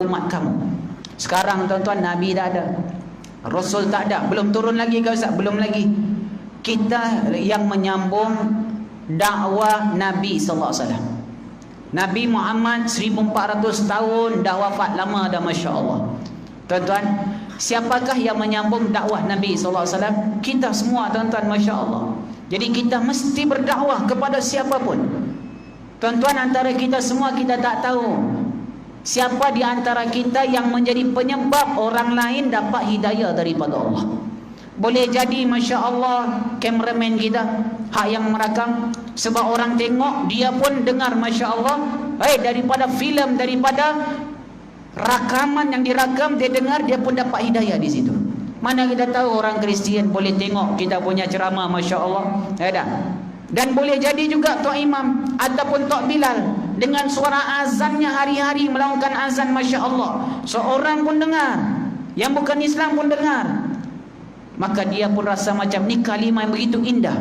umat kamu. Sekarang tuan-tuan, Nabi dah ada, Rasul tak ada, belum turun lagi ke Ustaz? Belum lagi. Kita yang menyambung dakwah Nabi SAW. Nabi Muhammad 1400 tahun dah wafat, lama dah, Masya Allah. Tuan-tuan, siapakah yang menyambung dakwah Nabi SAW? Kita semua, tuan-tuan, Masya Allah. Jadi kita mesti berdakwah kepada siapapun. Tuan-tuan, antara kita semua, kita tak tahu siapa di antara kita yang menjadi penyebab orang lain dapat hidayah daripada Allah. Boleh jadi, Masya Allah, kameraman kita, hak yang merakam, sebab orang tengok, dia pun dengar, Masya Allah, daripada filem, daripada rakaman yang dirakam, dia dengar, dia pun dapat hidayah di situ. Mana kita tahu orang Kristian boleh tengok kita punya ceramah, Masya Allah. Dan boleh jadi juga Tok Imam ataupun Tok Bilal dengan suara azannya hari-hari melakukan azan, Masya Allah, seorang pun dengar, yang bukan Islam pun dengar. Maka dia pun rasa macam ni kalimah yang begitu indah,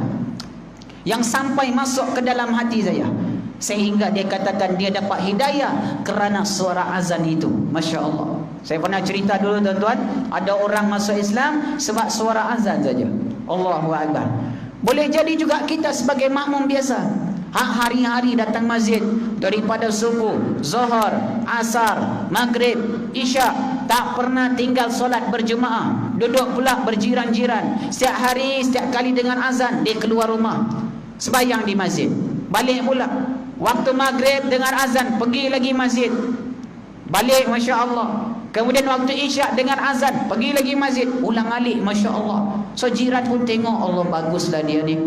yang sampai masuk ke dalam hati saya, sehingga dia katakan dia dapat hidayah kerana suara azan itu. Masya Allah. Saya pernah cerita dulu, tuan-tuan, ada orang masuk Islam sebab suara azan saja. Allahu Akbar. Boleh jadi juga kita sebagai makmum biasa, hari-hari datang masjid, daripada subuh, zuhur, asar, maghrib, isyak, tak pernah tinggal solat berjemaah, duduk pula berjiran-jiran. Setiap hari, setiap kali dengar azan, dia keluar rumah, sembahyang di masjid, balik pula. Waktu maghrib dengar azan, pergi lagi masjid, balik, Masya Allah. Kemudian waktu isyak dengar azan, pergi lagi masjid, ulang alik, Masya Allah. So jiran pun tengok, Allah, baguslah dia ni,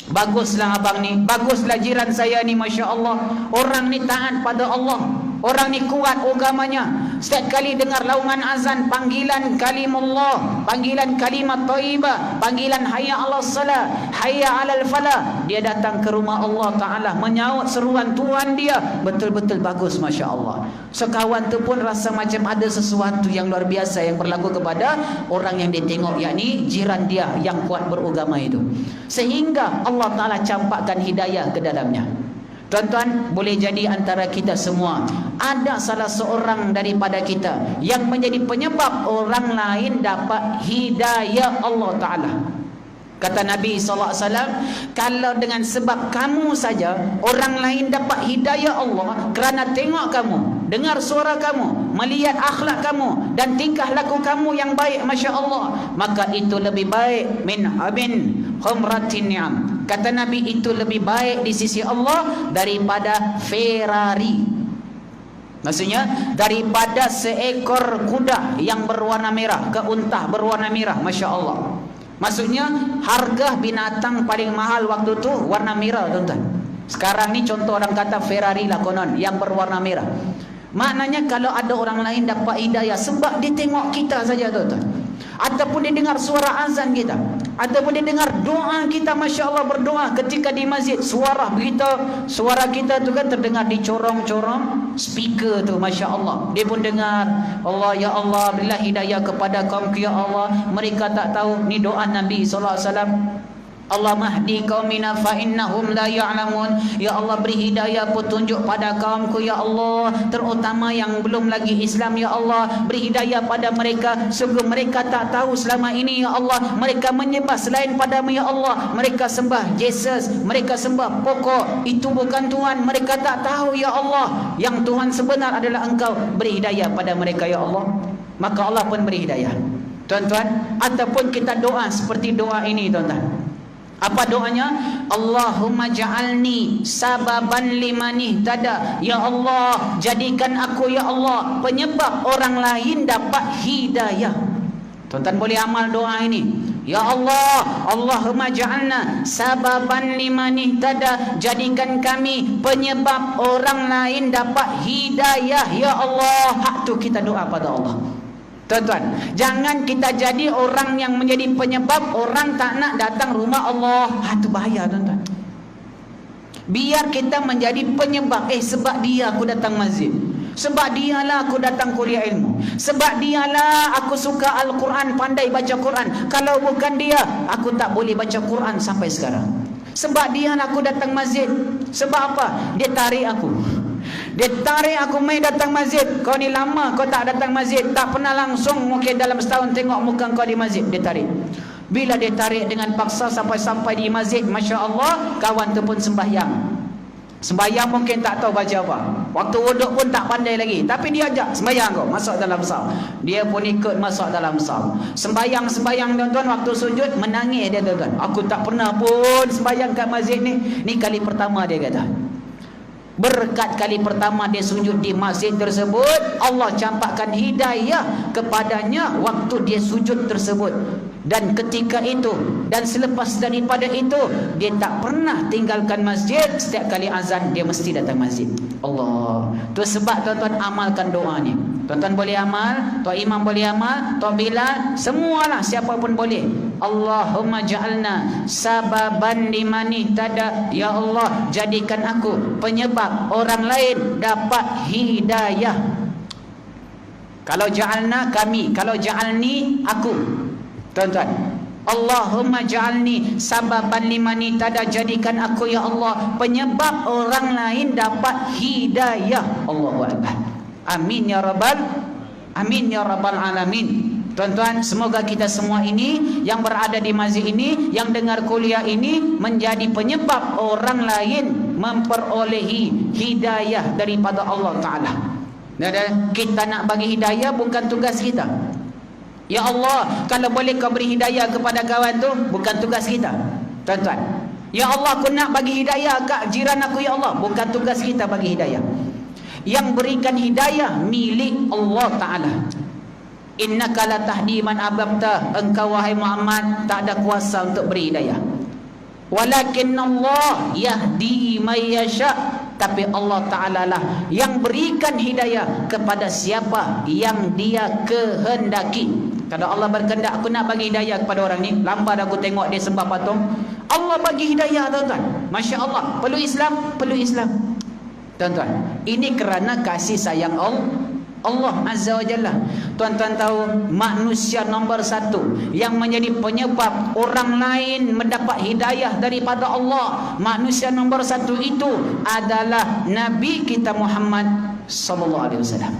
baguslah abang ni, baguslah jiran saya ni, Masya Allah. Orang ni taat pada Allah, orang ni kuat agamanya. Setiap kali dengar laungan azan, panggilan kalimullah, panggilan kalimat thayyibah, panggilan hayya 'alas salat, hayya 'alal falah, dia datang ke rumah Allah Ta'ala, menyaut seruan Tuhan dia. Betul-betul bagus, Masya Allah. Sekawan tu pun rasa macam ada sesuatu yang luar biasa yang berlaku kepada orang yang dia tengok, yakni jiran dia yang kuat beragama itu, sehingga Allah Ta'ala campakkan hidayah ke dalamnya. Tuan-tuan, boleh jadi antara kita semua ada salah seorang daripada kita yang menjadi penyebab orang lain dapat hidayah Allah Ta'ala. Kata Nabi SAW, kalau dengan sebab kamu saja orang lain dapat hidayah Allah kerana tengok kamu, dengar suara kamu, melihat akhlak kamu dan tingkah laku kamu yang baik, Masya Allah, maka itu lebih baik min humratin ni'am. Kata Nabi, itu lebih baik di sisi Allah daripada Ferrari. Maksudnya daripada seekor kuda yang berwarna merah, ke unta berwarna merah, Masya Allah. Maksudnya harga binatang paling mahal waktu tu warna merah, tuan-tuan. Sekarang ni contoh orang kata Ferrari lah konon yang berwarna merah. Maknanya kalau ada orang lain dapat hidayah sebab dia tengok kita saja, tuan-tuan, ataupun dia dengar suara azan kita, ataupun dia dengar doa kita, Masya Allah, berdoa ketika di masjid, suara kita tu kan terdengar di corong-corong speaker tu, Masya Allah, dia pun dengar. Allah, ya Allah, berilah hidayah kepada kaumku, ya Allah. Mereka tak tahu, ni doa Nabi SAW. Allah mahdi qaumina fa innahum la ya'lamun. Ya Allah, beri hidayah, petunjuk pada kaumku, ya Allah, terutama yang belum lagi Islam, ya Allah. Beri hidayah pada mereka, sungguh mereka tak tahu selama ini, ya Allah. Mereka menyembah selain padamu, ya Allah. Mereka sembah Jesus, mereka sembah pokok, itu bukan Tuhan. Mereka tak tahu, ya Allah, yang Tuhan sebenar adalah Engkau. Beri hidayah pada mereka, ya Allah. Maka Allah pun beri hidayah, tuan-tuan. Ataupun kita doa seperti doa ini, tuan-tuan. Apa doanya? Allahumma ja'alni sababan limani tada. Ya Allah, jadikan aku, ya Allah, penyebab orang lain dapat hidayah. Tuan-tuan boleh amal doa ini. Ya Allah, Allahumma ja'alna sababan limani tada, jadikan kami penyebab orang lain dapat hidayah, ya Allah. Hak tu kita doa pada Allah. Tuan-tuan, jangan kita jadi orang yang menjadi penyebab orang tak nak datang rumah Allah. Itu bahaya, tuan-tuan. Biar kita menjadi penyebab, sebab dia aku datang masjid, sebab dialah aku datang kuliah ilmu, sebab dialah aku suka Al-Quran, pandai baca Quran. Kalau bukan dia, aku tak boleh baca Quran sampai sekarang. Sebab dialah aku datang masjid. Sebab apa? Dia tarik aku, Dia tarik aku mai datang masjid. Kau ni lama kau tak datang masjid, tak pernah langsung, mungkin dalam setahun tengok muka kau di masjid. Dia tarik. Bila dia tarik dengan paksa sampai di masjid, Masya Allah, kawan tu pun sembahyang. Sembahyang mungkin tak tahu baca apa. Waktu wuduk pun tak pandai lagi. Tapi dia ajak, sembahyang kau, masuk dalam saf. Dia pun ikut masuk dalam saf. Sembahyang tuan-tuan, waktu sujud menangis dia tuan-tuan. Aku tak pernah pun sembahyang kat masjid ni. Ni kali pertama dia kata. Berkat kali pertama dia sujud di masjid tersebut, Allah campakkan hidayah kepadanya waktu dia sujud tersebut. Dan ketika itu dan selepas daripada itu, dia tak pernah tinggalkan masjid. Setiap kali azan dia mesti datang masjid. Allah. Tu sebab tuan-tuan amalkan doa ni. Tuan-tuan boleh amal, Tok Imam boleh amal, Tok Bilal, semualah, siapa pun boleh. Allahumma ja'alna sababan liman ihtada. Ya Allah, jadikan aku penyebab orang lain dapat hidayah. Kalau ja'alna kami, kalau ja'alni aku. Tuan-tuan, Allahumma ja'alni sababan liman ihtada, jadikan aku ya Allah penyebab orang lain dapat hidayah. Allahu akbar. Amin ya rabbal alamin. Tuan-tuan, semoga kita semua ini yang berada di masjid ini, yang dengar kuliah ini, menjadi penyebab orang lain memperolehi hidayah daripada Allah Ta'ala. Dan kita nak bagi hidayah bukan tugas kita. Ya Allah, kalau boleh kau beri hidayah kepada kawan tu, bukan tugas kita. Tuan-tuan, ya Allah, aku nak bagi hidayah kat jiran aku, ya Allah, bukan tugas kita bagi hidayah. Yang berikan hidayah milik Allah Ta'ala. Innaka la tahdi man ahbabta, engkau wahai Muhammad tak ada kuasa untuk beri hidayah. Walakin Allah yahdi man yasha, tapi Allah Ta'ala lah yang berikan hidayah kepada siapa yang dia kehendaki. Kalau Allah berkehendak aku nak bagi hidayah kepada orang ni, lambat aku tengok dia sembah patung, Allah bagi hidayah tuan-tuan. Masya Allah. Perlu Islam? Perlu Islam. Tuan-tuan, ini kerana kasih sayang Allah Azza wa Jalla. Tuan-tuan tahu, manusia nombor satu yang menjadi penyebab orang lain mendapat hidayah daripada Allah, manusia nombor satu itu adalah Nabi kita Muhammad sallallahu alaihi wasallam.